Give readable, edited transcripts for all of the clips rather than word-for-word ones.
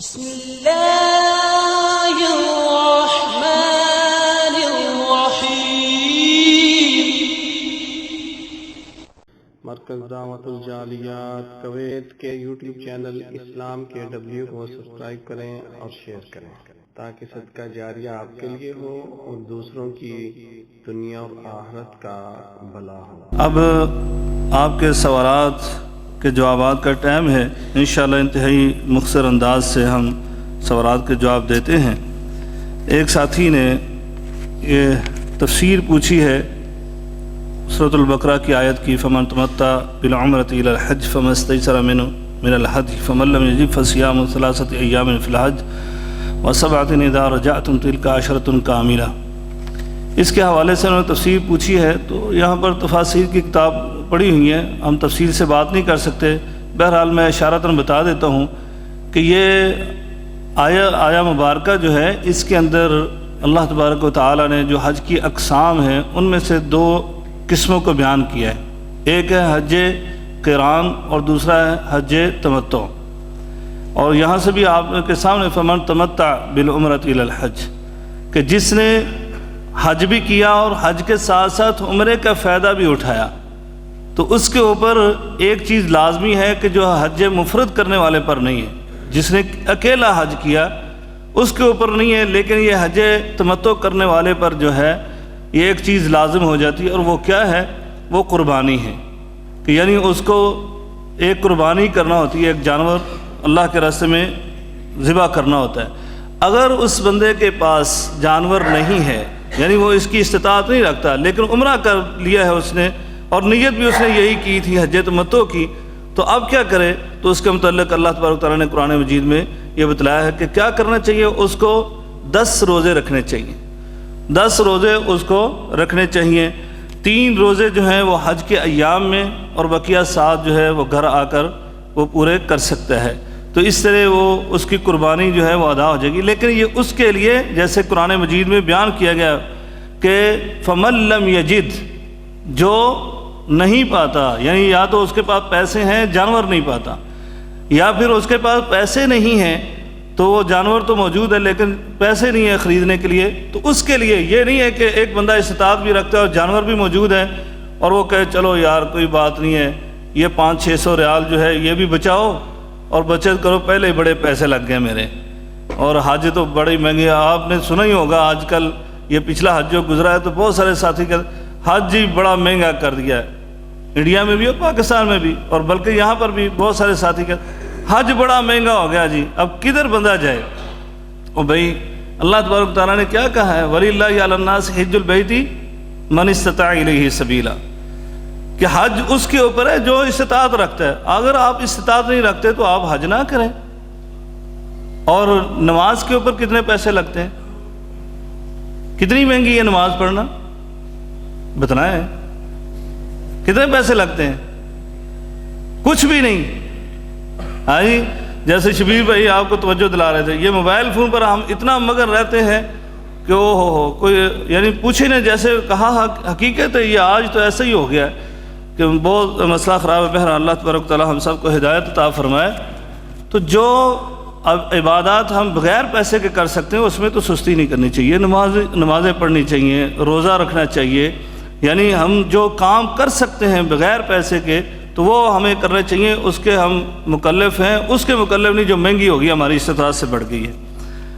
بسم اللہ الرحمن الرحیم۔ مرکز دعوت الجالیات کویت کے یوٹیوب چینل اسلام کے ڈبلیو کو سبسکرائب کریں اور شیئر کریں تاکہ صدقہ جاریہ آپ کے لیے ہو اور دوسروں کی دنیا اور آخرت کا بھلا ہو۔ اب آپ کے سوالات کے جوابات کا ٹائم ہے، انشاءاللہ انتہائی مختصر انداز سے ہم سوالات کے جواب دیتے ہیں۔ ایک ساتھی نے یہ تفسیر پوچھی ہے سورۃ البقرہ کی آیت کی، فمن تمتع بالعمرۃ الی الحج فما استیسر من الہدی فمن لم یجد فصیام ثلاثۃ ایام فی الحج وسبعۃ اذا رجعتم تلک عشرۃ کاملہ۔ اس کے حوالے سے انہوں نے تفسیر پوچھی ہے، تو یہاں پر تفاسیر کی کتاب پڑھی ہوئی ہیں، ہم تفصیل سے بات نہیں کر سکتے۔ بہرحال میں اشارتاً بتا دیتا ہوں کہ یہ آیا مبارکہ جو ہے، اس کے اندر اللہ تبارک و تعالیٰ نے جو حج کی اقسام ہیں ان میں سے دو قسموں کو بیان کیا ہے، ایک ہے حج قران اور دوسرا ہے حج تمتع۔ اور یہاں سے بھی آپ کے سامنے فمن تمتع بالعمرۃ الی الحج، کہ جس نے حج بھی کیا اور حج کے ساتھ ساتھ عمرے کا فائدہ بھی اٹھایا، تو اس کے اوپر ایک چیز لازمی ہے کہ جو حج مفرد کرنے والے پر نہیں ہے، جس نے اکیلا حج کیا اس کے اوپر نہیں ہے، لیکن یہ حج تمتع کرنے والے پر جو ہے یہ ایک چیز لازم ہو جاتی ہے، اور وہ کیا ہے؟ وہ قربانی ہے، کہ یعنی اس کو ایک قربانی کرنا ہوتی ہے، ایک جانور اللہ کے راستے میں ذبح کرنا ہوتا ہے۔ اگر اس بندے کے پاس جانور نہیں ہے، یعنی وہ اس کی استطاعت نہیں رکھتا، لیکن عمرہ کر لیا ہے اس نے اور نیت بھی اس نے یہی کی تھی حج تمتع کی، تو اب کیا کرے؟ تو اس کے متعلق اللہ تبارک و تعالیٰ نے قرآن مجید میں یہ بتلایا ہے کہ کیا کرنا چاہیے، اس کو 10 روزے رکھنے چاہیے، 10 روزے اس کو رکھنے چاہیے۔ 3 روزے جو ہیں وہ حج کے ایام میں، اور بقیہ 7 جو ہے وہ گھر آ کر وہ پورے کر سکتا ہے، تو اس طرح وہ اس کی قربانی جو ہے وہ ادا ہو جائے گی۔ لیکن یہ اس کے لیے جیسے قرآن مجید میں بیان کیا گیا کہ فمن لم یجد، جو نہیں پاتا، یعنی یا تو اس کے پاس پیسے ہیں جانور نہیں پاتا، یا پھر اس کے پاس پیسے نہیں ہیں تو وہ جانور تو موجود ہے لیکن پیسے نہیں ہیں خریدنے کے لیے، تو اس کے لیے یہ نہیں ہے کہ ایک بندہ استطاعت بھی رکھتا ہے اور جانور بھی موجود ہے اور وہ کہے چلو یار کوئی بات نہیں ہے، یہ 500-600 ریال جو ہے یہ بھی بچاؤ اور بچت کرو، پہلے ہی بڑے پیسے لگ گئے میرے، اور حج تو بڑی مہنگی ہے۔ آپ نے سنا ہی ہوگا آج کل یہ پچھلا حج جو گزرا ہے تو بہت سارے ساتھی کہتے حج ہی بڑا مہنگا کر دیا ہے، انڈیا میں بھی اور پاکستان میں بھی، اور بلکہ یہاں پر بھی بہت سارے ساتھی کہتے حج بڑا مہنگا ہو گیا جی، اب کدھر بندہ جائے؟ اور بھائی اللہ تبارک و تعالیٰ نے کیا کہا ہے؟ وَلِلَّهِ عَلَى النَّاسِ حِجُّ الْبَيْتِ مَنِ اسْتَطَاعَ إِلَيْهِ سَبِيلًا، کہ حج اس کے اوپر ہے جو استطاعت رکھتا ہے۔ اگر آپ استطاعت نہیں رکھتے تو آپ حج نہ کریں۔ اور نماز کے اوپر کتنے پیسے لگتے ہیں؟ کتنی مہنگی ہے نماز پڑھنا؟ بتائیں کتنے پیسے لگتے ہیں؟ کچھ بھی نہیں۔ ہاں جی، جیسے شبیر بھائی آپ کو توجہ دلا رہے تھے، یہ موبائل فون پر ہم اتنا مگن رہتے ہیں کہ او ہو کوئی یعنی پوچھے نہیں، جیسے کہا حقیقت ہے، یہ آج تو ایسا ہی ہو گیا ہے کہ بہت مسئلہ خراب ہے۔ بہرحال اللہ تبارک و تعالیٰ ہم سب کو ہدایت عطا فرمائے۔ تو جو اب عبادات ہم بغیر پیسے کے کر سکتے ہیں اس میں تو سستی نہیں کرنی چاہیے، نمازیں پڑھنی چاہیے، روزہ رکھنا چاہیے، یعنی ہم جو کام کر سکتے ہیں بغیر پیسے کے تو وہ ہمیں کرنے چاہیے، اس کے ہم مکلف ہیں، اس کے مکلف نہیں جو مہنگی ہوگی ہماری استطاعت سے بڑھ گئی ہے۔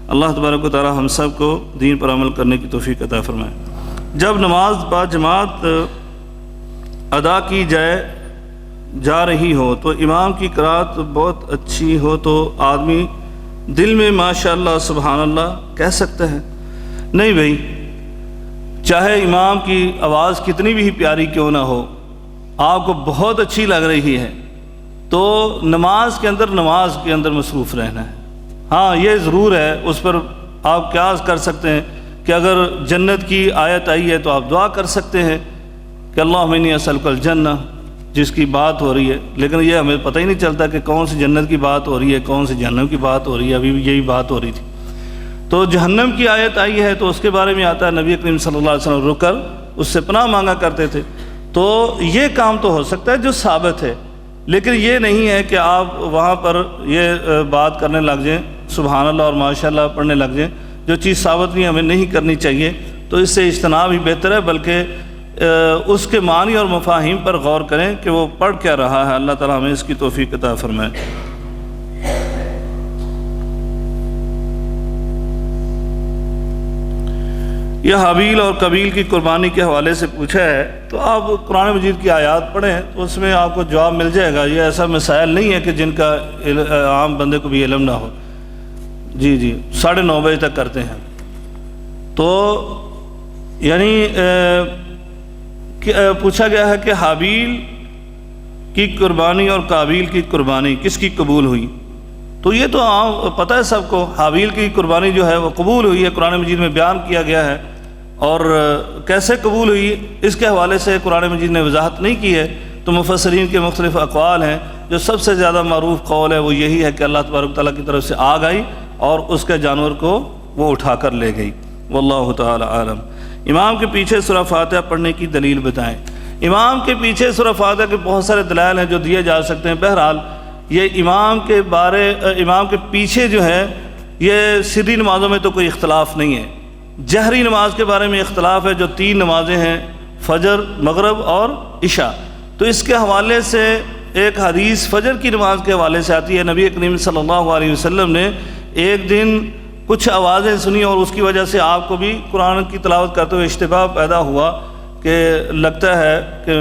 اللہ تبارک و تعالیٰ ہم سب کو دین پر عمل کرنے کی توفیق عطا فرمائے۔ جب نماز با جماعت ادا کی جا رہی ہو تو امام کی قرات بہت اچھی ہو تو آدمی دل میں ماشاءاللہ سبحان اللہ کہہ سکتا ہے؟ نہیں بھائی، چاہے امام کی آواز کتنی بھی پیاری کیوں نہ ہو، آپ کو بہت اچھی لگ رہی ہے تو نماز کے اندر مصروف رہنا ہے۔ ہاں یہ ضرور ہے، اس پر آپ قیاس کر سکتے ہیں کہ اگر جنت کی آیت آئی ہے تو آپ دعا کر سکتے ہیں کہ اللہم انی اسألک الجنہ، جس کی بات ہو رہی ہے، لیکن یہ ہمیں پتہ ہی نہیں چلتا کہ کون سی جنت کی بات ہو رہی ہے، کون سی جہنم کی بات ہو رہی ہے۔ ابھی بھی یہی بات ہو رہی تھی، تو جہنم کی آیت آئی ہے تو اس کے بارے میں آتا ہے نبی کریم صلی اللہ علیہ وسلم رک کر اس سے پناہ مانگا کرتے تھے، تو یہ کام تو ہو سکتا ہے جو ثابت ہے، لیکن یہ نہیں ہے کہ آپ وہاں پر یہ بات کرنے لگ جائیں سبحان اللہ اور ماشاء اللہ پڑھنے لگ جائیں، جو چیز ثابت نہیں ہمیں نہیں کرنی چاہیے، تو اس سے اجتناب ہی بہتر ہے، بلکہ اس کے معنی اور مفاہیم پر غور کریں کہ وہ پڑھ کیا رہا ہے۔ اللہ تعالیٰ ہمیں اس کی توفیق عطا فرمائے۔ یہ حابیل اور قابیل کی قربانی کے حوالے سے پوچھا ہے، تو آپ قرآن مجید کی آیات پڑھیں تو اس میں آپ کو جواب مل جائے گا۔ یہ ایسا مسائل نہیں ہے کہ جن کا عام بندے کو بھی علم نہ ہو۔ جی 9:30 بجے تک کرتے ہیں۔ تو یعنی پوچھا گیا ہے کہ حابیل کی قربانی اور قابیل کی قربانی کس کی قبول ہوئی؟ تو یہ تو عام پتہ ہے سب کو، حابیل کی قربانی جو ہے وہ قبول ہوئی ہے، قرآن مجید میں بیان کیا گیا ہے، اور کیسے قبول ہوئی اس کے حوالے سے قرآن مجید نے وضاحت نہیں کی ہے۔ تو مفسرین کے مختلف اقوال ہیں، جو سب سے زیادہ معروف قول ہے وہ یہی ہے کہ اللہ تبارک تعالیٰ کی طرف سے آگ آئی اور اس کے جانور کو وہ اٹھا کر لے گئی۔ واللہ تعالی عالم۔ امام کے پیچھے سورہ فاتحہ پڑھنے کی دلیل بتائیں۔ امام کے پیچھے سورہ فاتحہ کے بہت سارے دلائل ہیں جو دیے جا سکتے ہیں۔ بہرحال یہ امام کے پیچھے جو ہے، یہ سری نمازوں میں تو کوئی اختلاف نہیں ہے۔ جہری نماز کے بارے میں اختلاف ہے، جو 3 نمازیں ہیں، فجر، مغرب اور عشاء۔ تو اس کے حوالے سے ایک حدیث فجر کی نماز کے حوالے سے آتی ہے، نبی کریم صلی اللہ علیہ وسلم نے ایک دن کچھ آوازیں سنی اور اس کی وجہ سے آپ کو بھی قرآن کی تلاوت کرتے ہوئے اشتباہ پیدا ہوا کہ لگتا ہے کہ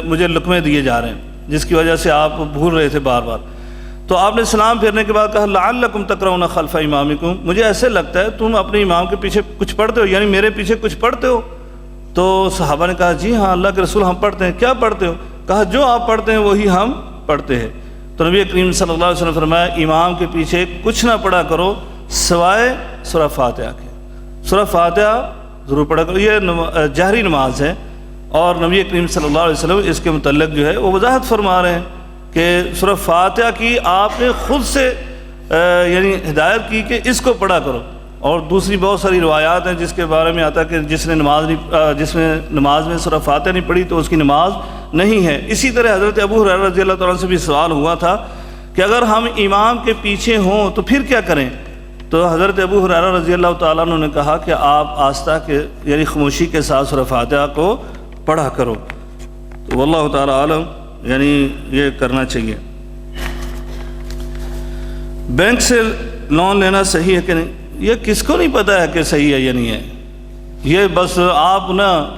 مجھے لقمے دیے جا رہے ہیں، جس کی وجہ سے آپ بھول رہے تھے بار بار۔ تو آپ نے سلام پھیرنے کے بعد کہا لعلکم تقرؤون خلف امامکم، مجھے ایسے لگتا ہے تم اپنے امام کے پیچھے کچھ پڑھتے ہو، یعنی میرے پیچھے کچھ پڑھتے ہو۔ تو صحابہ نے کہا جی ہاں اللہ کے رسول ہم پڑھتے ہیں۔ کیا پڑھتے ہو؟ کہا جو آپ پڑھتے ہیں وہی ہم پڑھتے ہیں۔ تو نبی کریم صلی اللہ علیہ وسلم نے فرمایا امام کے پیچھے کچھ نہ پڑھا کرو سوائے سورہ فاتحہ کے، سورہ فاتحہ ضرور پڑھا کرو۔ یہ جہری نماز ہے، اور نبی کریم صلی اللہ علیہ وسلم اس کے متعلق جو ہے وہ وضاحت فرما رہے ہیں کہ سورہ فاتحہ کی آپ نے خود سے یعنی ہدایت کی کہ اس کو پڑھا کرو، اور دوسری بہت ساری روایات ہیں جس کے بارے میں آتا ہے کہ جس نے نماز میں سورہ فاتحہ نہیں پڑھی تو اس کی نماز نہیں ہے۔ اسی طرح حضرت ابو ہریرہ رضی اللہ تعالیٰ سے بھی سوال ہوا تھا کہ اگر ہم امام کے پیچھے ہوں تو پھر کیا کریں؟ تو حضرت ابو ہریرہ رضی اللہ تعالیٰ عنہ نے کہا کہ آپ آہستہ کے یعنی خاموشی کے ساتھ سورہ فاتحہ کو پڑھا کرو۔ تو واللہ تعالیٰ عالم، یعنی یہ کرنا چاہیے۔ بینک سے لون لینا صحیح ہے کہ نہیں؟ یہ کس کو نہیں پتہ ہے کہ صحیح ہے یا نہیں ہے؟ یہ بس آپ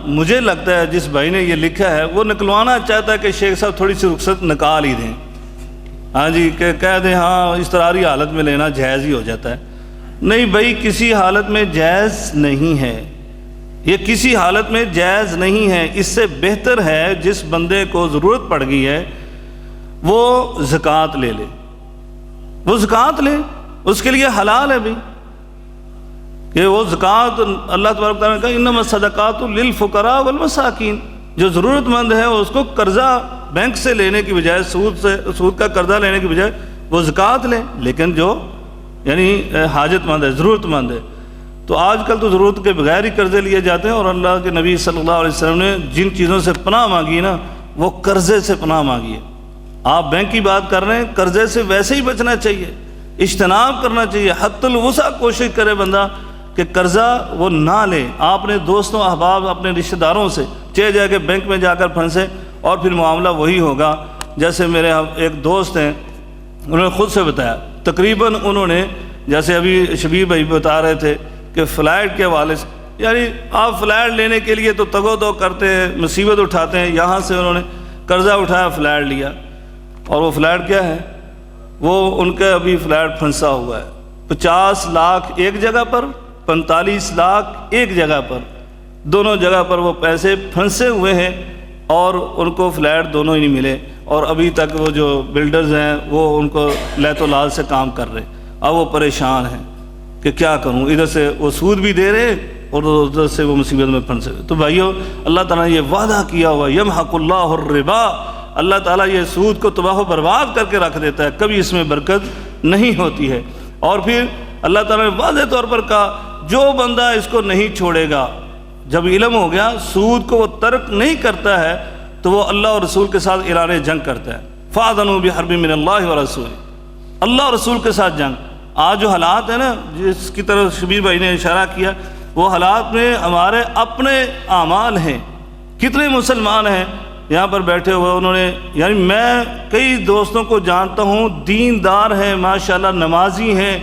مجھے لگتا ہے جس بھائی نے یہ لکھا ہے وہ نکلوانا چاہتا ہے کہ شیخ صاحب تھوڑی سی رخصت نکال ہی دیں، ہاں جی، کہ کہہ دیں ہاں اضطراری حالت میں لینا جائز ہی ہو جاتا ہے۔ نہیں بھائی، کسی حالت میں جائز نہیں ہے، یہ کسی حالت میں جائز نہیں ہے۔ اس سے بہتر ہے جس بندے کو ضرورت پڑ گئی ہے وہ زکوٰۃ لے لے، وہ زکوٰۃ لے، اس کے لیے حلال ہے بھائی کہ وہ زکوٰۃ۔ اللہ تبارک تعالیٰ نے کہا انما الصدقات للفقراء والمساکین، جو ضرورت مند ہے اس کو قرضہ بینک سے لینے کی بجائے، سود کا قرضہ لینے کی بجائے وہ زکوٰۃ لے، لیکن جو یعنی حاجت مند ہے، ضرورت مند ہے۔ تو آج کل تو ضرورت کے بغیر ہی قرضے لیے جاتے ہیں، اور اللہ کے نبی صلی اللہ علیہ وسلم نے جن چیزوں سے پناہ مانگی نا وہ قرضے سے پناہ مانگی ہے۔ آپ بینک کی بات کر رہے ہیں، قرضے سے ویسے ہی بچنا چاہیے، اجتناب کرنا چاہیے، حتی الوسع کوشش کرے بندہ کہ قرضہ وہ نہ لے۔ آپ نے دوستوں احباب اپنے رشتہ داروں سے چلے جا کے بینک میں جا کر پھنسے اور پھر معاملہ وہی ہوگا۔ جیسے میرے ایک دوست ہیں، انہوں نے خود سے بتایا، تقریباً انہوں نے جیسے ابھی شبیر بھائی بتا رہے تھے کہ فلائٹ کے حوالے سے، یعنی آپ فلائٹ لینے کے لیے تو تگو دو کرتے ہیں، مصیبت اٹھاتے ہیں، یہاں سے انہوں نے قرضہ اٹھایا، فلائٹ لیا، اور وہ فلائٹ کیا ہے، وہ ان کا ابھی فلائٹ پھنسا ہوا ہے، 50 لاکھ ایک جگہ پر، 45 لاکھ ایک جگہ پر، دونوں جگہ پر وہ پیسے پھنسے ہوئے ہیں، اور ان کو فلیٹ دونوں ہی نہیں ملے، اور ابھی تک وہ جو بلڈرز ہیں وہ ان کو لیت و لال سے کام کر رہے، اب وہ پریشان ہیں کہ کیا کروں، ادھر سے وہ سود بھی دے رہے اور ادھر سے وہ مصیبت میں پھنسے ہوئے۔ تو بھائیو، اللہ تعالیٰ نے یہ وعدہ کیا ہوا یمحق اللہ الربا، اللہ تعالیٰ یہ سود کو تباہ و برباد کر کے رکھ دیتا ہے، کبھی اس میں برکت نہیں ہوتی ہے۔ اور پھر اللہ تعالیٰ نے واضح طور پر کہا جو بندہ اس کو نہیں چھوڑے گا، جب علم ہو گیا سود کو وہ ترک نہیں کرتا ہے تو وہ اللہ اور رسول کے ساتھ اعلان جنگ کرتا ہے۔ فَأَذَنُوا بِحَرْبٍ مِّنَ اللَّهِ وَرَسُولِهِ، اللہ اور رسول کے ساتھ جنگ۔ آج جو حالات ہیں نا جس کی طرف شبیر بھائی نے اشارہ کیا، وہ حالات میں ہمارے اپنے اعمال ہیں. کتنے مسلمان ہیں یہاں پر بیٹھے ہوئے، انہوں نے یعنی میں کئی دوستوں کو جانتا ہوں دیندار ہیں ماشاءاللہ، نمازی ہیں،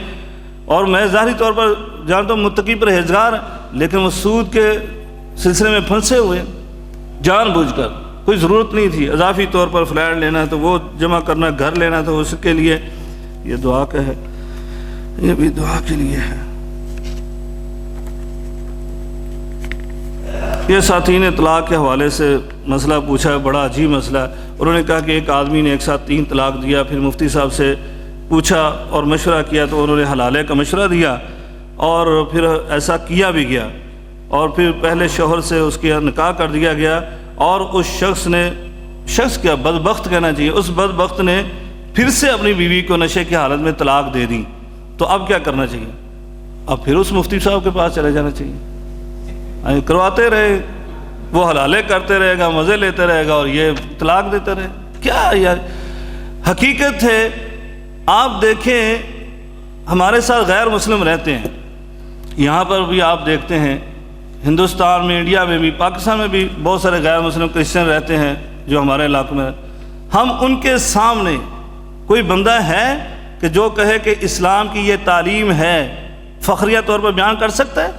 اور میں ظاہری طور پر جانتا ہوں متقی پرہیزگار، لیکن وہ سود کے سلسلے میں پھنسے ہوئے جان بوجھ کر. کوئی ضرورت نہیں تھی اضافی طور پر فلیٹ لینا ہے تو وہ جمع کرنا، گھر لینا تو اس کے لیے. یہ دعا کا ہے، یہ بھی دعا کے لیے ہے. یہ ساتھی نے طلاق کے حوالے سے مسئلہ پوچھا ہے، بڑا عجیب مسئلہ ہے. انہوں نے کہا کہ ایک آدمی نے ایک ساتھ 3 طلاق دیا، پھر مفتی صاحب سے پوچھا اور مشورہ کیا تو انہوں نے حلالے کا مشورہ دیا، اور پھر ایسا کیا بھی گیا، اور پھر پہلے شوہر سے اس کی نکاح کر دیا گیا، اور اس شخص کیا بدبخت کہنا چاہیے، اس بدبخت نے پھر سے اپنی بیوی کو نشے کی حالت میں طلاق دے دی. تو اب کیا کرنا چاہیے؟ اب پھر اس مفتی صاحب کے پاس چلے جانا چاہیے. کرواتے رہے، وہ حلالے کرتے رہے گا، مزے لیتے رہے گا، اور یہ طلاق دیتے رہے. کیا یار حقیقت ہے. آپ دیکھیں ہمارے ساتھ غیر مسلم رہتے ہیں، یہاں پر بھی آپ دیکھتے ہیں ہندوستان میں، انڈیا میں بھی، پاکستان میں بھی بہت سارے غیر مسلم کرسچن رہتے ہیں جو ہمارے علاقوں میں. ہم ان کے سامنے کوئی بندہ ہے کہ جو کہے کہ اسلام کی یہ تعلیم ہے فخریہ طور پر بیان کر سکتا ہے؟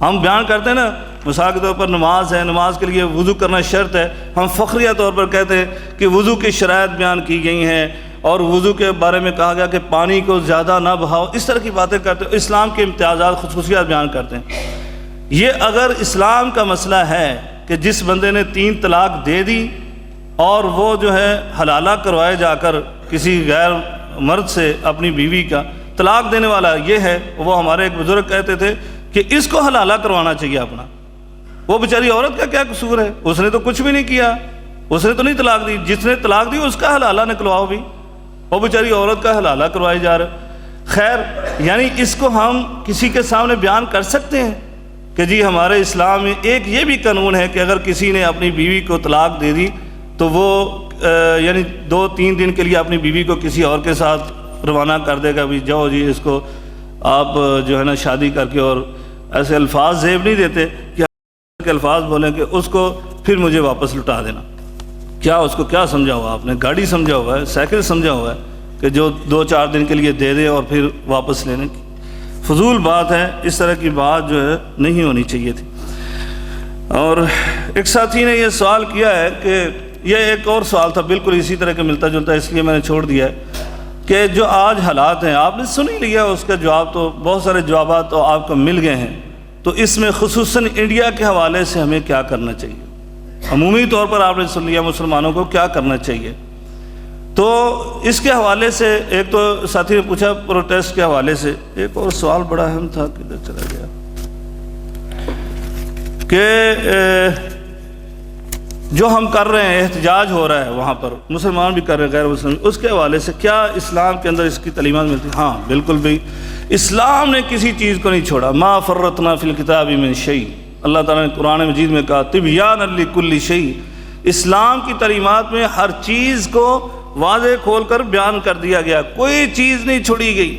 ہم بیان کرتے ہیں نا مثال کے طور پر نماز ہے، نماز کے لیے وضو کرنا شرط ہے، ہم فخریہ طور پر کہتے ہیں کہ وضو کی شرائط بیان کی گئی ہیں، اور وضو کے بارے میں کہا گیا کہ پانی کو زیادہ نہ بہاؤ. اس طرح کی باتیں کرتے ہیں، اسلام کے امتیازات خصوصیات بیان کرتے ہیں. یہ اگر اسلام کا مسئلہ ہے کہ جس بندے نے 3 طلاق دے دی اور وہ جو ہے حلالہ کروائے جا کر کسی غیر مرد سے اپنی بیوی کا، طلاق دینے والا یہ ہے. وہ ہمارے ایک بزرگ کہتے تھے کہ اس کو حلالہ کروانا چاہیے اپنا. وہ بیچاری عورت کا کیا قصور ہے؟ اس نے تو کچھ بھی نہیں کیا، اس نے تو نہیں طلاق دی. جس نے طلاق دی اس کا حلالہ نکلواؤ بھی، وہ بیچاری عورت کا حلالہ کروائی جا رہا ہے. خیر یعنی اس کو ہم کسی کے سامنے بیان کر سکتے ہیں کہ جی ہمارے اسلام میں ایک یہ بھی قانون ہے کہ اگر کسی نے اپنی بیوی کو طلاق دے دی تو وہ یعنی 2-3 دن کے لیے اپنی بیوی کو کسی اور کے ساتھ روانہ کر دے گا، بھی جاؤ جی اس کو آپ جو ہے نا شادی کر کے. اور ایسے الفاظ زیب نہیں دیتے کہ الفاظ بولیں کہ اس کو پھر مجھے واپس لٹا دینا. کیا اس کو کیا سمجھا ہوا آپ نے؟ گاڑی سمجھا ہوا ہے، سائیکل سمجھا ہوا ہے کہ جو 2-4 دن کے لیے دے دے اور پھر واپس لینے کی؟ فضول بات ہے. اس طرح کی بات جو ہے نہیں ہونی چاہیے تھی. اور ایک ساتھی نے یہ سوال کیا ہے کہ یہ ایک اور سوال تھا بالکل اسی طرح کا ملتا جلتا، اس لیے میں نے چھوڑ دیا ہے، کہ جو آج حالات ہیں آپ نے سن ہی لیا اس کا جواب، تو بہت سارے جوابات تو آپ کو مل گئے ہیں. تو اس میں خصوصاً انڈیا کے حوالے سے ہمیں کیا کرنا چاہیے؟ عمومی طور پر آپ نے سن لیا مسلمانوں کو کیا کرنا چاہیے. تو اس کے حوالے سے ایک تو ساتھی نے پوچھا پروٹیسٹ کے حوالے سے، ایک اور سوال بڑا اہم تھا، کدھر چلا گیا، کہ جو ہم کر رہے ہیں احتجاج ہو رہا ہے وہاں پر، مسلمان بھی کر رہے ہیں غیر مسلم، اس کے حوالے سے کیا اسلام کے اندر اس کی تعلیمات ملتی ہیں؟ ہاں بالکل بھی اسلام نے کسی چیز کو نہیں چھوڑا. ما فرطنا فی الکتاب من شیء، اللہ تعالیٰ نے قرآن مجید میں کہا تبیانا لکل شیء. اسلام کی تعلیمات میں ہر چیز کو واضح کھول کر بیان کر دیا گیا، کوئی چیز نہیں چھوڑی گئی.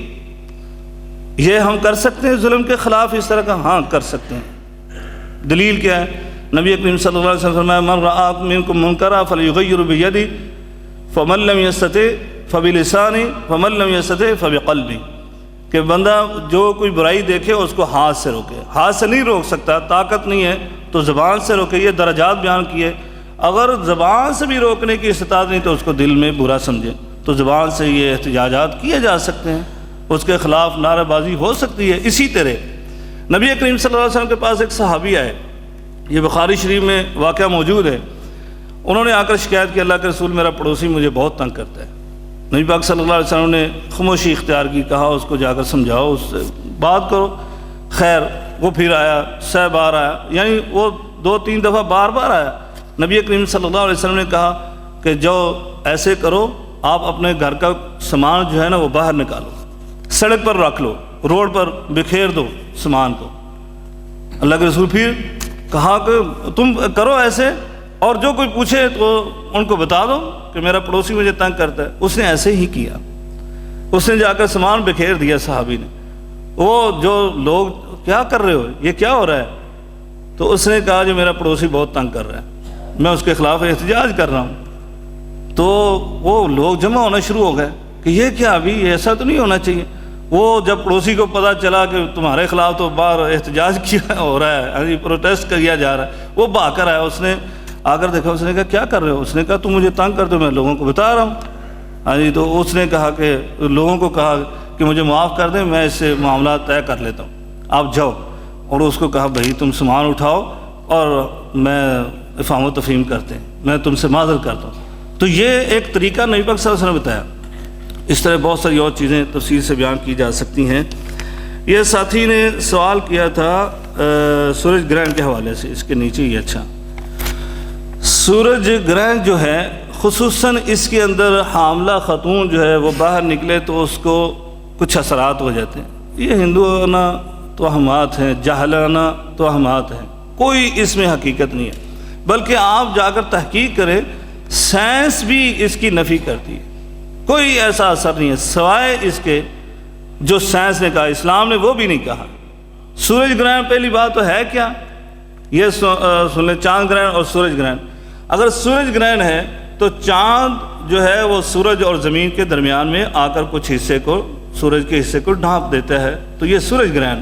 یہ ہم کر سکتے ہیں ظلم کے خلاف اس طرح کا؟ ہاں کر سکتے ہیں. دلیل کیا ہے؟ نبی کریم صلی اللہ علیہ وسلم فرمایا من رآ منکم منکرا فلیغیر بیدی فمن لم یستطع فبلسانی فمن لم یستطع فبقلبی، کہ بندہ جو کوئی برائی دیکھے اس کو ہاتھ سے روکے. ہاتھ سے نہیں روک سکتا، طاقت نہیں ہے تو زبان سے روکے. یہ درجات بیان کیے. اگر زبان سے بھی روکنے کی استطاعت نہیں تو اس کو دل میں برا سمجھے، تو زبان سے یہ احتجاجات کیے جا سکتے ہیں، اس کے خلاف نعرہ بازی ہو سکتی ہے. اسی طرح نبی کریم صلی اللہ علیہ وسلم کے پاس ایک صحابی آئے، یہ بخاری شریف میں واقعہ موجود ہے. انہوں نے آ کر شکایت کی اللہ کے رسول میرا پڑوسی مجھے بہت تنگ کرتا ہے. نبی پاک صلی اللہ علیہ وسلم نے خاموشی اختیار کی، کہا اس کو جا کر سمجھاؤ، اس سے بات کرو. خیر وہ پھر آیا، 100 بار آیا، یعنی وہ 2-3 دفعہ بار بار آیا. نبی کریم صلی اللہ علیہ وسلم نے کہا کہ جو ایسے کرو، آپ اپنے گھر کا سامان جو ہے نا وہ باہر نکالو، سڑک پر رکھ لو، روڈ پر بکھیر دو سامان کو. اللہ کے رسول پھر کہا کہ تم کرو ایسے، اور جو کوئی پوچھے تو ان کو بتا دو کہ میرا پڑوسی مجھے تنگ کرتا ہے. اس نے ایسے ہی کیا. اس نے جا کر سامان بکھیر دیا صحابی نے. وہ جو لوگ کیا کر رہے ہو, یہ کیا ہو رہا ہے؟ تو اس نے کہا جو میرا پڑوسی بہت تنگ کر رہا ہے, میں اس کے خلاف احتجاج کر رہا ہوں. تو وہ لوگ جمع ہونا شروع ہو گئے کہ یہ کیا, ابھی ایسا تو نہیں ہونا چاہیے. وہ جب پڑوسی کو پتہ چلا کہ تمہارے خلاف تو باہر احتجاج کیا ہو رہا ہے, پروٹیسٹ کیا جا رہا ہے, وہ بھاگ کر آیا. اس نے آ کر دیکھا, اس نے کہا کیا کر رہے ہو؟ اس نے کہا تم مجھے تنگ کر دو, میں لوگوں کو بتا رہا ہوں. تو اس نے کہا کہ لوگوں کو کہا کہ مجھے معاف کر دیں, میں اس سے معاملات طے کر لیتا ہوں, آپ جاؤ. اور اس کو کہا بھائی تم سامان اٹھاؤ اور میں افہام و تفہیم کرتے ہیں, میں تم سے معذرت کرتا ہوں. تو یہ ایک طریقہ نبی پاک صلی اللہ علیہ وسلم نے بتایا. اس طرح بہت ساری اور چیزیں تفصیل سے بیان کی جا سکتی ہیں. یہ ساتھی نے سوال کیا تھا سورج گرہن کے حوالے سے, اس کے نیچے ہی. اچھا, سورج گرہن جو ہے خصوصاً اس کے اندر حاملہ خاتون جو ہے وہ باہر نکلے تو اس کو کچھ اثرات ہو جاتے ہیں. یہ ہندوانہ توہمات ہیں, جاہلانہ توہمات ہیں, کوئی اس میں حقیقت نہیں ہے. بلکہ آپ جا کر تحقیق کریں, سائنس بھی اس کی نفی کرتی ہے. کوئی ایسا اثر نہیں ہے سوائے اس کے جو سائنس نے کہا, اسلام نے وہ بھی نہیں کہا. سورج گرہن پہلی بات تو ہے کیا, یہ سن لیں, چاند گرہن اور سورج گرہن. اگر سورج گرہن ہے تو چاند جو ہے وہ سورج اور زمین کے درمیان میں آ کر کچھ حصے کو, سورج کے حصے کو ڈھانپ دیتا ہے, تو یہ سورج گرہن.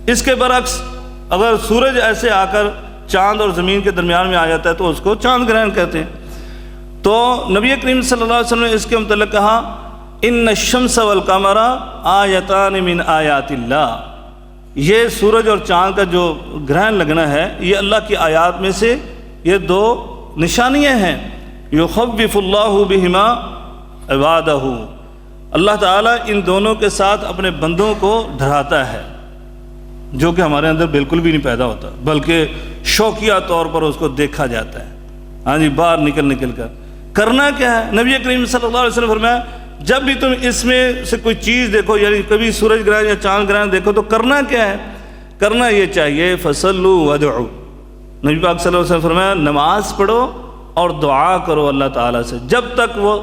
اس کے برعکس اگر سورج ایسے آ کر چاند اور زمین کے درمیان میں آ جاتا ہے تو اس کو چاند گرہن کہتے ہیں. تو نبی کریم صلی اللہ علیہ وسلم نے اس کے متعلق کہا ان الشمس والقمر آیتان من آیات اللہ. یہ سورج اور چاند کا جو گرہن لگنا ہے یہ اللہ کی آیات میں سے یہ دو نشانیاں ہیں. یخوف اللہ بہما عبادہ, اللہ تعالیٰ ان دونوں کے ساتھ اپنے بندوں کو ڈراتا ہے, جو کہ ہمارے اندر بالکل بھی نہیں پیدا ہوتا, بلکہ شوقیہ طور پر اس کو دیکھا جاتا ہے. ہاں جی, باہر نکل کر کرنا کیا ہے. نبی کریم صلی اللہ علیہ وسلم فرمایا جب بھی تم اس میں سے کوئی چیز دیکھو, یعنی کبھی سورج گرہن یا چاند گرہن دیکھو تو کرنا کیا ہے, کرنا یہ چاہیے فصلوا وادعوا. نبی پاک صلی اللہ علیہ وسلم فرمایا نماز پڑھو اور دعا کرو اللہ تعالیٰ سے جب تک وہ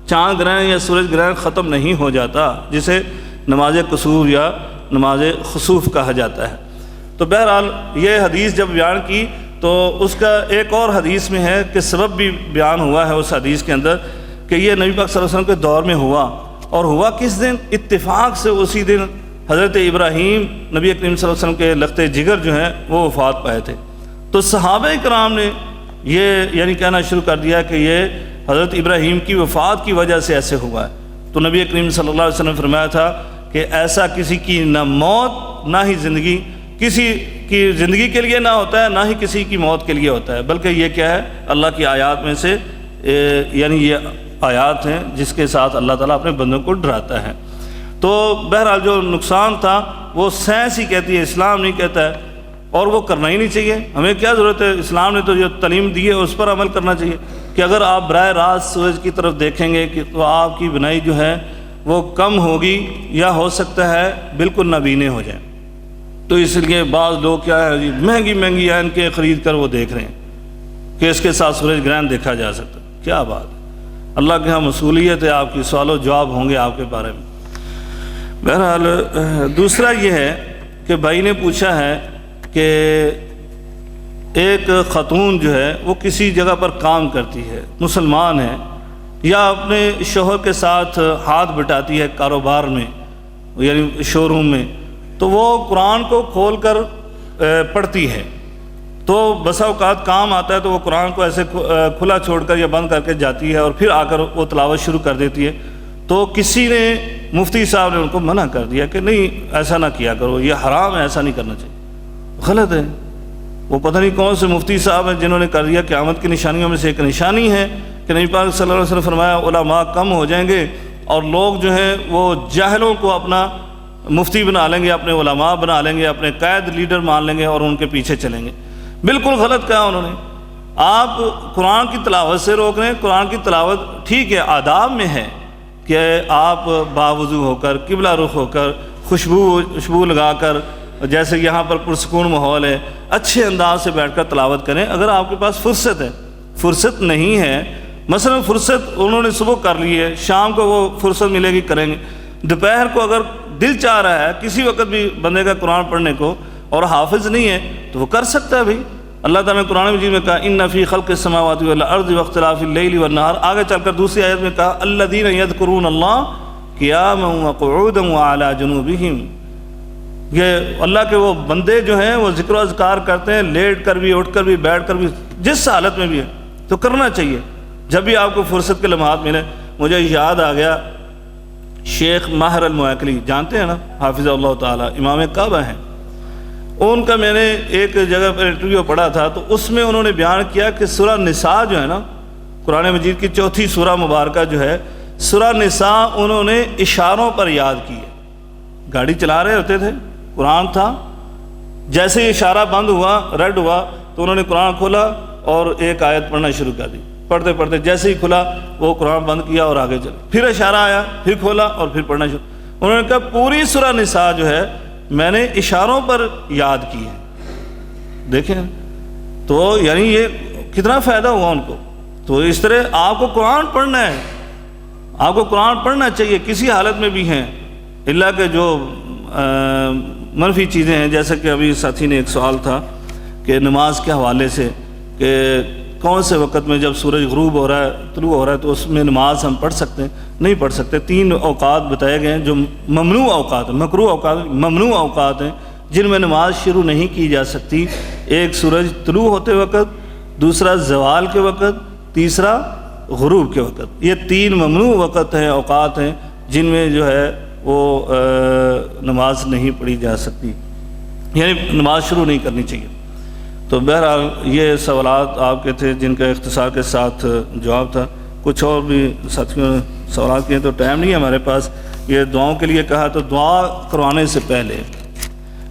چاند گرہن یا سورج گرہن ختم نہیں ہو جاتا, جسے نماز کسوف یا نماز خسوف کہا جاتا ہے. تو بہرحال یہ حدیث جب بیان کی تو اس کا ایک اور حدیث میں ہے کہ سبب بھی بیان ہوا ہے اس حدیث کے اندر کہ یہ نبی پاک صلی اللہ علیہ وسلم کے دور میں ہوا. اور ہوا کس دن؟ اتفاق سے اسی دن حضرت ابراہیم نبی کریم صلی اللہ علیہ وسلم کے لخت جگر جو ہیں وہ وفات پائے تھے. تو صحابہ کرام نے یہ یعنی کہنا شروع کر دیا کہ یہ حضرت ابراہیم کی وفات کی وجہ سے ایسے ہوا ہے. تو نبی کریم صلی اللہ علیہ وسلم نے فرمایا تھا کہ ایسا کسی کی نہ موت نہ ہی زندگی, کسی کی زندگی کے لیے نہ ہوتا ہے نہ ہی کسی کی موت کے لیے ہوتا ہے, بلکہ یہ کیا ہے اللہ کی آیات میں سے یعنی یہ آیات ہیں جس کے ساتھ اللہ تعالیٰ اپنے بندوں کو ڈراتا ہے. تو بہرحال جو نقصان تھا وہ سائنس ہی کہتی ہے, اسلام نہیں کہتا ہے, اور وہ کرنا ہی نہیں چاہیے. ہمیں کیا ضرورت ہے, اسلام نے تو جو تعلیم دی ہے اس پر عمل کرنا چاہیے کہ اگر آپ براہ راست سورج کی طرف دیکھیں گے کہ تو آپ کی بینائی جو ہے وہ کم ہوگی یا ہو سکتا ہے بالکل نابینے ہو جائیں. تو اس لیے بعض لوگ کیا ہے جی مہنگی عینکیں خرید کر وہ دیکھ رہے ہیں کہ اس کے ساتھ سورج گرہن دیکھا جا سکتا ہے. کیا بات ہے, اللہ کے ہاں مصولیت ہے, آپ کی سوال و جواب ہوں گے آپ کے بارے میں. بہرحال دوسرا یہ ہے کہ بھائی نے پوچھا ہے کہ ایک خاتون جو ہے وہ کسی جگہ پر کام کرتی ہے, مسلمان ہے, یا اپنے شوہر کے ساتھ ہاتھ بٹاتی ہے کاروبار میں یعنی شو روم میں, تو وہ قرآن کو کھول کر پڑھتی ہے. تو بسا اوقات کام آتا ہے تو وہ قرآن کو ایسے کھلا چھوڑ کر یا بند کر کے جاتی ہے اور پھر آ کر وہ تلاوت شروع کر دیتی ہے. تو کسی نے مفتی صاحب نے ان کو منع کر دیا کہ نہیں ایسا نہ کیا کرو, یہ حرام ہے, ایسا نہیں کرنا چاہیے. غلط ہے. وہ پتہ نہیں کون سے مفتی صاحب ہیں جنہوں نے کر دیا. قیامت کی نشانیوں میں سے ایک نشانی ہے کہ نبی پاک صلی اللہ علیہ وسلم فرمایا علماء کم ہو جائیں گے اور لوگ جو ہیں وہ جاہلوں کو اپنا مفتی بنا لیں گے, اپنے علماء بنا لیں گے, اپنے قائد لیڈر مان لیں گے اور ان کے پیچھے چلیں گے. بالکل غلط کہا انہوں نے. آپ قرآن کی تلاوت سے روک رہے ہیں. قرآن کی تلاوت ٹھیک ہے آداب میں ہے کہ آپ باوضو ہو کر قبلہ رخ ہو کر خوشبو لگا کر, جیسے یہاں پر پرسکون ماحول ہے, اچھے انداز سے بیٹھ کر تلاوت کریں. اگر آپ کے پاس فرصت ہے, فرصت نہیں ہے, مثلا فرصت انہوں نے صبح کر لی ہے, شام کو وہ فرصت ملے گی کریں گے. دوپہر کو اگر دل چاہ رہا ہے کسی وقت بھی بندے کا قرآن پڑھنے کو اور حافظ نہیں ہے تو وہ کر سکتا ہے بھائی. اللہ تعالیٰ نے قرآن مجید میں کہا ان فی خلق السماوات والارض واختلاف اللیل والنہار. آگے چل کر دوسری آیت میں کہا الذین یذکرون اللہ قیاما وقعودا وعلی جنوبہم. یہ اللہ کے وہ بندے جو ہیں وہ ذکر و اذکار کرتے ہیں لیٹ کر بھی, اٹھ کر بھی, بیٹھ کر بھی, جس حالت میں بھی ہے تو کرنا چاہیے جب بھی آپ کو فرصت کے لمحات ملے. مجھے یاد آ گیا شیخ ماہر المویکلی, جانتے ہیں نا, حافظ اللہ تعالیٰ, امام کعبہ ہیں. ان کا میں نے ایک جگہ پر انٹرویو پڑھا تھا تو اس میں انہوں نے بیان کیا کہ سورہ نساء جو ہے نا, قرآن مجید کی چوتھی سورہ مبارکہ جو ہے, سورہ نساء انہوں نے اشاروں پر یاد کی ہے. گاڑی چلا رہے ہوتے تھے, قرآن تھا, جیسے ہی اشارہ بند ہوا, ریڈ ہوا, تو انہوں نے قرآن کھولا اور ایک آیت پڑھنا شروع کر دی. پڑھتے پڑھتے جیسے ہی کھلا وہ قرآن بند کیا اور آگے چلے. پھر اشارہ آیا, پھر کھولا اور پھر پڑھنا شروع. انہوں نے کہا پوری سورہ نساء جو ہے میں نے اشاروں پر یاد کی ہے. دیکھیں تو یعنی یہ کتنا فائدہ ہوا ان کو. تو اس طرح آپ کو قرآن پڑھنا ہے, آپ کو قرآن پڑھنا چاہیے کسی حالت میں بھی ہیں. اللہ کے جو منفی چیزیں ہیں, جیسا کہ ابھی ساتھی نے ایک سوال تھا کہ نماز کے حوالے سے کہ کون سے وقت میں جب سورج غروب ہو رہا ہے, طلوع ہو رہا ہے, تو اس میں نماز ہم پڑھ سکتے ہیں؟ نہیں پڑھ سکتے. 3 اوقات بتائے گئے ہیں جو ممنوع اوقات ہیں, مکروہ اوقات, ممنوع اوقات ہیں جن میں نماز شروع نہیں کی جا سکتی. ایک سورج طلوع ہوتے وقت, دوسرا زوال کے وقت, تیسرا غروب کے وقت. یہ 3 ممنوع وقت ہیں, اوقات ہیں جن میں جو ہے وہ نماز نہیں پڑھی جا سکتی, یعنی نماز شروع نہیں کرنی چاہیے. تو بہرحال یہ سوالات آپ کے تھے جن کا اختصار کے ساتھ جواب تھا. کچھ اور بھی ساتھیوں نے سوالات کیے تو ٹائم نہیں ہے ہمارے پاس. یہ دعاؤں کے لیے کہا تو دعا کروانے سے پہلے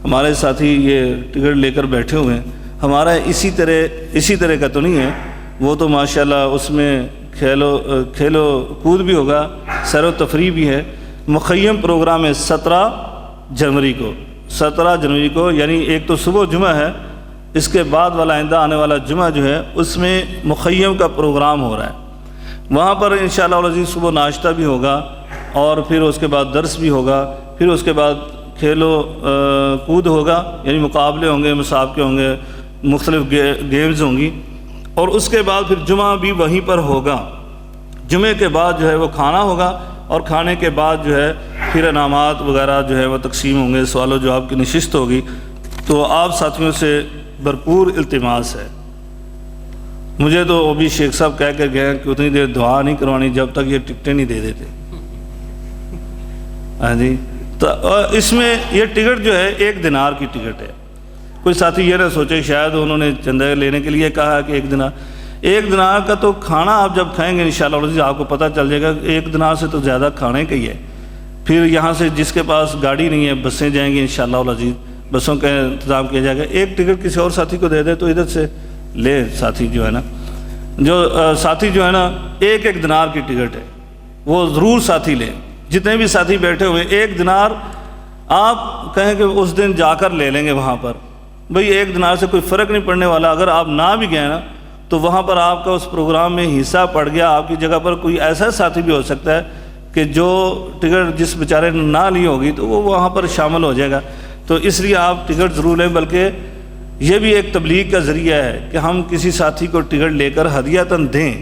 ہمارے ساتھی یہ ٹکٹ لے کر بیٹھے ہوئے ہیں. ہمارا اسی طرح کا تو نہیں ہے, وہ تو ماشاءاللہ اس میں کھیلو کود بھی ہوگا, سیر و تفریح بھی ہے. مخیم پروگرام ہے 17 جنوری کو, یعنی ایک تو صبح جمعہ ہے, اس کے بعد والا آئندہ آنے والا جمعہ جو ہے اس میں مخیم کا پروگرام ہو رہا ہے. وہاں پر انشاءاللہ العزیز صبح ناشتہ بھی ہوگا اور پھر اس کے بعد درس بھی ہوگا, پھر اس کے بعد کھیلو کود ہوگا, یعنی مقابلے ہوں گے, مسابقے ہوں گے, مختلف گیمز ہوں گی, اور اس کے بعد پھر جمعہ بھی وہیں پر ہوگا. جمعے کے بعد جو ہے وہ کھانا ہوگا, اور کھانے کے بعد جو ہے پھر انعامات وغیرہ جو ہے وہ تقسیم ہوں گے, سوال و جواب کی نشست ہوگی. تو آپ ساتھیوں سے بھرپور التماس ہے. مجھے تو ابھی شیخ صاحب کہہ کر گئے کہ اتنی دیر دعا نہیں کروانی جب تک یہ ٹکٹیں نہیں دے دیتے. ہاں جی, تو اس میں یہ ٹکٹ جو ہے 1 دینار کی ٹکٹ ہے. کوئی ساتھی یہ نہ سوچے شاید انہوں نے چندہ لینے کے لیے کہا کہ 1 دینار کا تو کھانا آپ جب کھائیں گے انشاءاللہ العزیز آپ کو پتہ چل جائے گا 1 دینار سے تو زیادہ کھانے کا ہی ہے. پھر یہاں سے جس کے پاس گاڑی نہیں ہے, بسیں جائیں گی انشاءاللہ العزیز, بسوں کا انتظام کیا جائے گا. ایک ٹکٹ کسی اور ساتھی کو دے دے تو ادھر سے لے. ساتھی جو ہے نا, ساتھی جو ہے نا 1 دینار کی ٹکٹ ہے, وہ ضرور ساتھی لیں. جتنے بھی ساتھی بیٹھے ہوئے 1 دینار آپ کہیں کہ اس دن جا کر لے لیں گے وہاں پر. بھئی 1 دینار سے کوئی فرق نہیں پڑنے والا. اگر آپ نہ بھی گئے نا تو وہاں پر آپ کا اس پروگرام میں حصہ پڑ گیا, آپ کی جگہ پر کوئی ایسا ساتھی بھی ہو سکتا ہے کہ جو ٹکٹ جس بیچارے نے نہ لی ہوگی تو وہ وہاں پر شامل ہو جائے گا. تو اس لیے آپ ٹکٹ ضرور لیں. بلکہ یہ بھی ایک تبلیغ کا ذریعہ ہے کہ ہم کسی ساتھی کو ٹکٹ لے کر ہدیۃً دیں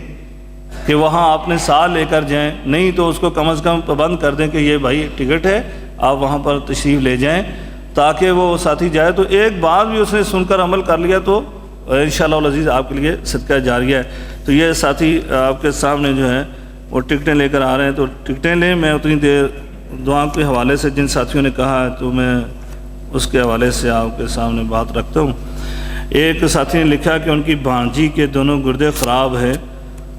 کہ وہاں آپ نے سال لے کر جائیں, نہیں تو اس کو کم از کم پابند کر دیں کہ یہ بھائی ٹکٹ ہے, آپ وہاں پر تشریف لے جائیں, تاکہ وہ ساتھی جائے تو ایک بات بھی اس نے سن کر عمل کر لیا تو انشاءاللہ العزیز آپ کے لیے صدقہ جاریہ ہے. تو یہ ساتھی آپ کے سامنے جو ہے وہ ٹکٹیں لے کر آ رہے ہیں, تو ٹکٹیں لیں. میں اتنی دیر دعا کے حوالے سے جن ساتھیوں نے کہا ہے تو میں اس کے حوالے سے آپ کے سامنے بات رکھتا ہوں. ایک ساتھی نے لکھا کہ ان کی بھانجی کے دونوں گردے خراب ہیں,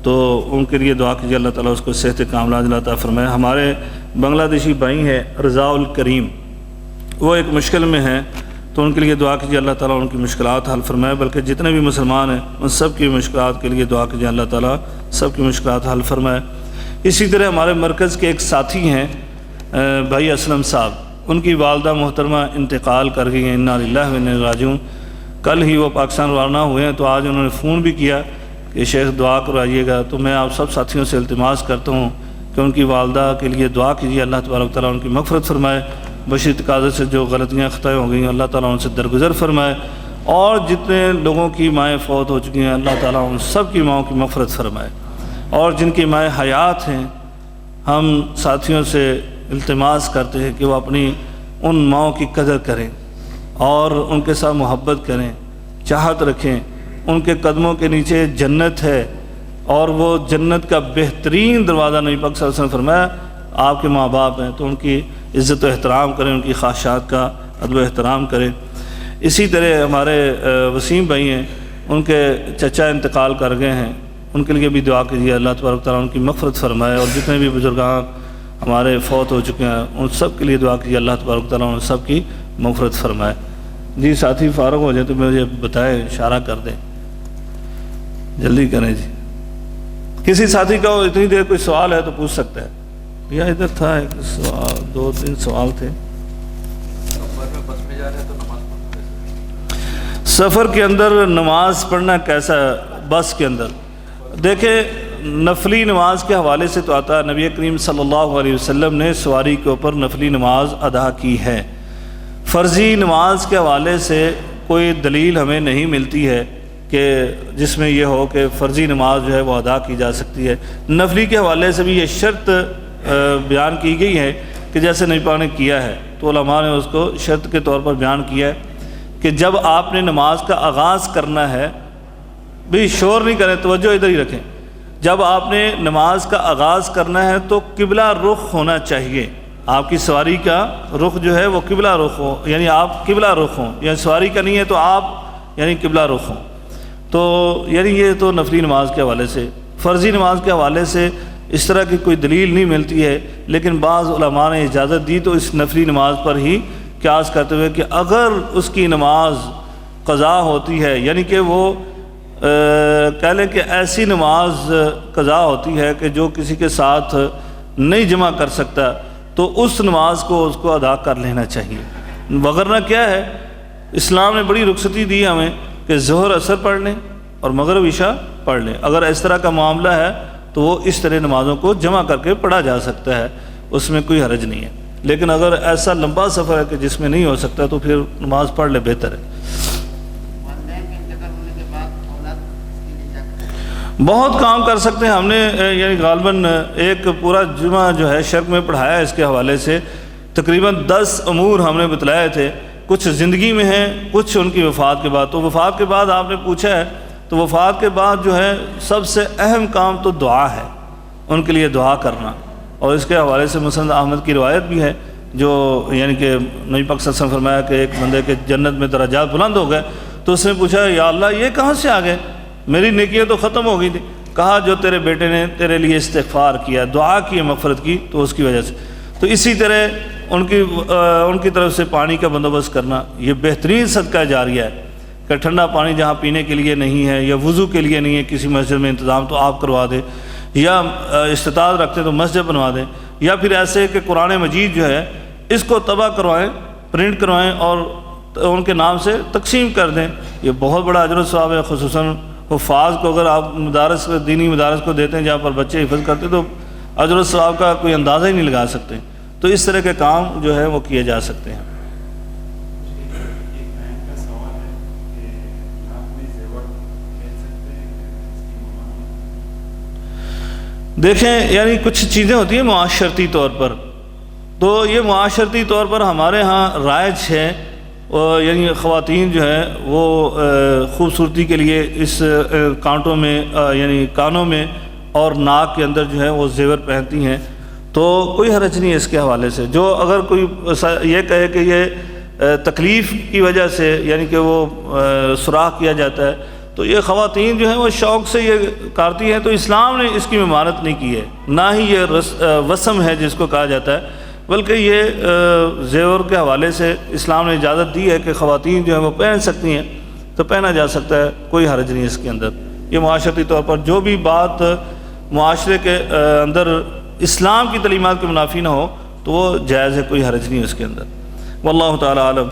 تو ان کے لیے دعا کیجیے اللہ تعالیٰ اس کو صحت کاملہ عطا فرمائے. ہمارے بنگلہ دیشی بھائی ہیں رضا الکریم, وہ ایک مشکل میں ہیں, تو ان کے لیے دعا کیجیے اللہ تعالیٰ ان کی مشکلات حل فرمائے. بلکہ جتنے بھی مسلمان ہیں ان سب کی مشکلات کے لیے دعا کیجیے اللہ تعالیٰ سب کی مشکلات حل فرمائے. اسی طرح ہمارے مرکز کے ایک ساتھی ہیں بھائی اسلم صاحب, ان کی والدہ محترمہ انتقال کر گئی ہیں, انا للہ و انا الیہ راجعون. کل ہی وہ پاکستان روانہ ہوئے ہیں, تو آج انہوں نے فون بھی کیا کہ شیخ دعا کرائیے گا. تو میں آپ سب ساتھیوں سے التماس کرتا ہوں کہ ان کی والدہ کے لیے دعا کیجیے، اللہ تبارک و تعالیٰ ان کی مغفرت فرمائے، بشری تقاضے سے جو غلطیاں خطائیں ہو گئی ہیں اللہ تعالیٰ ان سے درگزر فرمائے، اور جتنے لوگوں کی مائیں فوت ہو چکی ہیں اللہ تعالیٰ ان سب کی ماؤں کی مغفرت فرمائے، اور جن کی مائیں حیات ہیں ہم ساتھیوں سے التماس کرتے ہیں کہ وہ اپنی ان ماؤں کی قدر کریں اور ان کے ساتھ محبت کریں، چاہت رکھیں۔ ان کے قدموں کے نیچے جنت ہے، اور وہ جنت کا بہترین دروازہ نبی پاک صلی اللہ علیہ وسلم فرمایا آپ کے ماں باپ ہیں تو ان کی عزت و احترام کریں، ان کی خواہشات کا ادب و احترام کریں۔ اسی طرح ہمارے وسیم بھائی ہیں، ان کے چچا انتقال کر گئے ہیں، ان کے لیے بھی دعا کیجیے اللہ تبارک و تعالیٰ ان کی مغفرت فرمائے، اور جتنے بھی بزرگان ہمارے فوت ہو چکے ہیں ان سب کے لیے دعا کیجیے اللہ تبارک و تعالیٰ ان سب کی مغفرت فرمائے۔ جی ساتھی فارغ ہو جائے تو مجھے بتائیں، اشارہ کر دیں، جلدی کریں جی۔ کسی ساتھی کا اتنی دیر کوئی سوال ہے تو پوچھ سکتا ہے، یا ادھر تھا ایک سوال، 2-3 سوال تھے۔ سفر کے اندر نماز پڑھنا کیسا ہے بس کے اندر؟ دیکھیں نفلی نماز کے حوالے سے تو آتا ہے نبی کریم صلی اللہ علیہ وسلم نے سواری کے اوپر نفلی نماز ادا کی ہے۔ فرضی نماز کے حوالے سے کوئی دلیل ہمیں نہیں ملتی ہے کہ جس میں یہ ہو کہ فرضی نماز جو ہے وہ ادا کی جا سکتی ہے۔ نفلی کے حوالے سے بھی یہ شرط بیان کی گئی ہے کہ جیسے نبی پاک نے کیا ہے تو علماء نے اس کو شرط کے طور پر بیان کیا ہے کہ جب آپ نے نماز کا آغاز کرنا ہے، بھی شور نہیں کریں، توجہ ادھر ہی رکھیں، جب آپ نے نماز کا آغاز کرنا ہے تو قبلہ رخ ہونا چاہیے، آپ کی سواری کا رخ جو ہے وہ قبلہ رخ ہو، یعنی آپ قبلہ رخ ہوں، یا سواری کا نہیں ہے تو آپ یعنی قبلہ رخ ہوں۔ تو یعنی یہ تو نفلی نماز کے حوالے سے۔ فرضی نماز کے حوالے سے اس طرح کی کوئی دلیل نہیں ملتی ہے، لیکن بعض علماء نے اجازت دی تو اس نفلی نماز پر ہی قیاس کرتے ہوئے کہ اگر اس کی نماز قضا ہوتی ہے، یعنی کہ وہ کہہ لیں کہ ایسی نماز قضا ہوتی ہے کہ جو کسی کے ساتھ نہیں جمع کر سکتا، تو اس نماز کو اس کو ادا کر لینا چاہیے۔ وگرنہ کیا ہے، اسلام نے بڑی رخصتی دی ہمیں کہ ظہر عصر پڑھ لیں اور مغرب عشاء پڑھ لیں۔ اگر اس طرح کا معاملہ ہے تو وہ اس طرح نمازوں کو جمع کر کے پڑھا جا سکتا ہے، اس میں کوئی حرج نہیں ہے۔ لیکن اگر ایسا لمبا سفر ہے کہ جس میں نہیں ہو سکتا تو پھر نماز پڑھ لے، بہتر ہے۔ بہت کام کر سکتے ہیں، ہم نے یعنی غالباً ایک پورا جمعہ جو ہے شرک میں پڑھایا ہے اس کے حوالے سے، تقریباً 10 امور ہم نے بتلائے تھے، کچھ زندگی میں ہیں، کچھ ان کی وفات کے بعد۔ تو وفات کے بعد آپ نے پوچھا ہے تو وفات کے بعد جو ہے سب سے اہم کام تو دعا ہے، ان کے لیے دعا کرنا، اور اس کے حوالے سے مسند احمد کی روایت بھی ہے جو یعنی کہ نبی پاک صلی اللہ علیہ وسلم فرمایا کہ ایک بندے کے جنت میں درجات بلند ہو گئے، تو اس نے پوچھا یا اللہ یہ کہاں سے آ گئے، میری نیکیاں تو ختم ہو گئی تھی۔ کہا جو تیرے بیٹے نے تیرے لیے استغفار کیا، دعا کی، مغفرت کی، تو اس کی وجہ سے۔ تو اسی طرح ان کی طرف سے پانی کا بندوبست کرنا، یہ بہترین صدقہ جاریہ ہے کہ ٹھنڈا پانی جہاں پینے کے لیے نہیں ہے یا وضو کے لیے نہیں ہے کسی مسجد میں انتظام، تو آپ کروا دیں، یا استطاعت رکھتے تو مسجد بنوا دیں، یا پھر ایسے کہ قرآن مجید جو ہے اس کو طبع کروائیں، پرنٹ کروائیں اور ان کے نام سے تقسیم کر دیں۔ یہ بہت بڑا اجر و ثواب ہے، خصوصاً حفاظ کو اگر آپ مدارس دینی مدارس کو دیتے ہیں جہاں پر بچے حفظ کرتے تو اجر و ثواب کا کوئی اندازہ ہی نہیں لگا سکتے۔ تو اس طرح کے کام جو ہے وہ کیے جا سکتے ہیں۔ دیکھیں یعنی کچھ چیزیں ہوتی ہیں معاشرتی طور پر، تو یہ معاشرتی طور پر ہمارے ہاں رائج ہے، یعنی خواتین جو ہے وہ خوبصورتی کے لیے اس کانٹوں میں یعنی کانوں میں اور ناک کے اندر جو ہے وہ زیور پہنتی ہیں، تو کوئی حرج نہیں ہے اس کے حوالے سے۔ جو اگر کوئی یہ کہے کہ یہ تکلیف کی وجہ سے یعنی کہ وہ سوراخ کیا جاتا ہے، تو یہ خواتین جو ہیں وہ شوق سے یہ کرتی ہیں، تو اسلام نے اس کی ممانعت نہیں کی ہے، نہ ہی یہ وسم ہے جس کو کہا جاتا ہے، بلکہ یہ زیور کے حوالے سے اسلام نے اجازت دی ہے کہ خواتین جو ہیں وہ پہن سکتی ہیں، تو پہنا جا سکتا ہے، کوئی حرج نہیں اس کے اندر۔ یہ معاشرتی طور پر جو بھی بات معاشرے کے اندر اسلام کی تعلیمات کے منافی نہ ہو تو وہ جائز ہے، کوئی حرج نہیں اس کے اندر۔ واللہ تعالی عالم۔